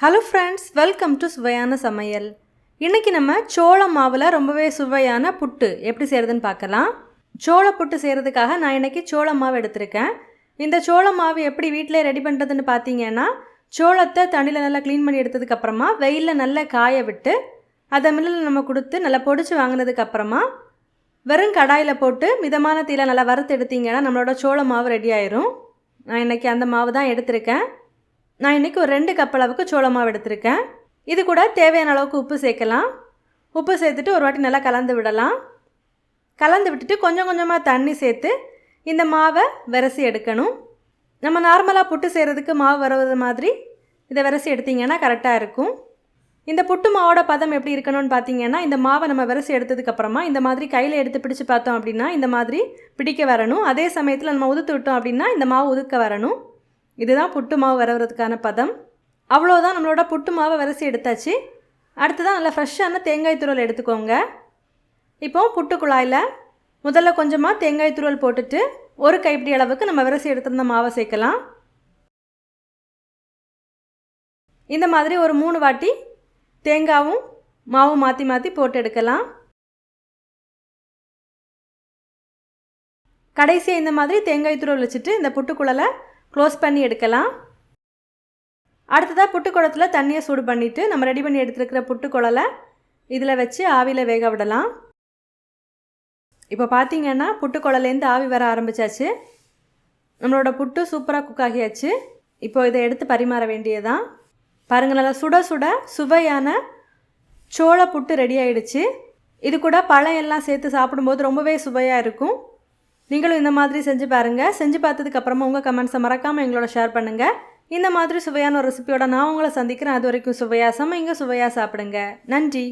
Hello friends, welcome to சுவையான சமையல். இன்றைக்கி நம்ம சோள மாவில் ரொம்பவே சுவையான புட்டு எப்படி செய்கிறதுன்னு பார்க்கலாம். சோள புட்டு செய்கிறதுக்காக நான் இன்றைக்கி சோள மாவு எடுத்திருக்கேன். இந்த சோள மாவு எப்படி வீட்டிலே ரெடி பண்ணுறதுன்னு பார்த்தீங்கன்னா, சோளத்தை தண்ணியில் நல்லா க்ளீன் பண்ணி எடுத்ததுக்கப்புறமா வெயிலில் நல்லா காய விட்டு அதை மில்லில் நம்ம கொடுத்து நல்லா பொடிச்சு வாங்கினதுக்கப்புறமா வெறும் கடாயில் போட்டு மிதமான தீயில் நல்லா வறுத்து எடுத்திங்கன்னா நம்மளோட சோள மாவு ரெடி ஆயிரும். நான் இன்றைக்கி அந்த மாவு தான் எடுத்திருக்கேன். நான் இன்றைக்கி ஒரு 2 கப் அளவுக்கு சோள மாவு எடுத்திருக்கேன். இது கூட தேவையான அளவுக்கு உப்பு சேர்க்கலாம். உப்பு சேர்த்துட்டு ஒரு வாட்டி நல்லா கலந்து விடலாம். கலந்து விட்டுட்டு கொஞ்சம் கொஞ்சமாக தண்ணி சேர்த்து இந்த மாவை விரசி எடுக்கணும். நம்ம நார்மலாக புட்டு செய்கிறதுக்கு மாவு வர்றது மாதிரி இதை விரசி எடுத்திங்கன்னா கரெக்டாக இருக்கும். இந்த புட்டு மாவோட பதம் எப்படி இருக்கணும்னு பார்த்தீங்கன்னா, இந்த மாவை நம்ம விரசி எடுத்ததுக்கப்புறமா இந்த மாதிரி கையில் எடுத்து பிடிச்சு பார்த்தோம் அப்படின்னா இந்த மாதிரி பிடிக்க வரணும். அதே சமயத்தில் நம்ம உதுத்து விட்டோம் அப்படின்னா இந்த மாவு உதுக்க வரணும். இதுதான் புட்டு மாவு வரதுக்கான பதம். அவ்வளோதான், நம்மளோட புட்டு மாவை விரசி எடுத்தாச்சு. அடுத்ததான் நல்லா ஃப்ரெஷ்ஷான தேங்காய் துருவல் எடுத்துக்கோங்க. இப்போது புட்டு குழாயில் முதல்ல கொஞ்சமாக தேங்காய் துருவல் போட்டுட்டு ஒரு கைப்பிடி அளவுக்கு நம்ம விரசி எடுத்திருந்த மாவை சேர்க்கலாம். இந்த மாதிரி ஒரு 3 வாட்டி தேங்காயும் மாவும் மாற்றி மாற்றி போட்டு எடுக்கலாம். கடைசியாக இந்த மாதிரி தேங்காய் துருவல் வச்சுட்டு இந்த புட்டுக்குழலை க்ளோஸ் பண்ணி எடுக்கலாம். அடுத்ததாக புட்டுக்குழத்தில் தண்ணியை சூடு பண்ணிவிட்டு நம்ம ரெடி பண்ணி எடுத்துருக்கிற புட்டுக்குழலை இதில் வச்சு ஆவியில் வேக விடலாம். இப்போ பார்த்திங்கன்னா புட்டுக்குழலேருந்து ஆவி வர ஆரம்பித்தாச்சு. நம்மளோட புட்டு சூப்பராக குக் ஆகியாச்சு. இப்போ இதை எடுத்து பரிமாற வேண்டியதான். பாருங்கள், நல்லா சுட சுட சுவையான சோள புட்டு ரெடி ஆகிடுச்சு. இது கூட பழம் எல்லாம் சேர்த்து சாப்பிடும்போது ரொம்பவே சுவையாக இருக்கும். நீங்களும் இந்த மாதிரி செஞ்சு பாருங்கள். செஞ்சு பார்த்ததுக்கப்புறமா உங்கள் கமெண்ட்ஸை மறக்காமல் எங்களோட ஷேர் பண்ணுங்கள். இந்த மாதிரி சுவையான ஒரு ரெசிபியோட நான் உங்களை சந்திக்கிறேன். அது வரைக்கும் சுவையாக சமைங்க, சுவையாக சாப்பிடுங்க. நன்றி.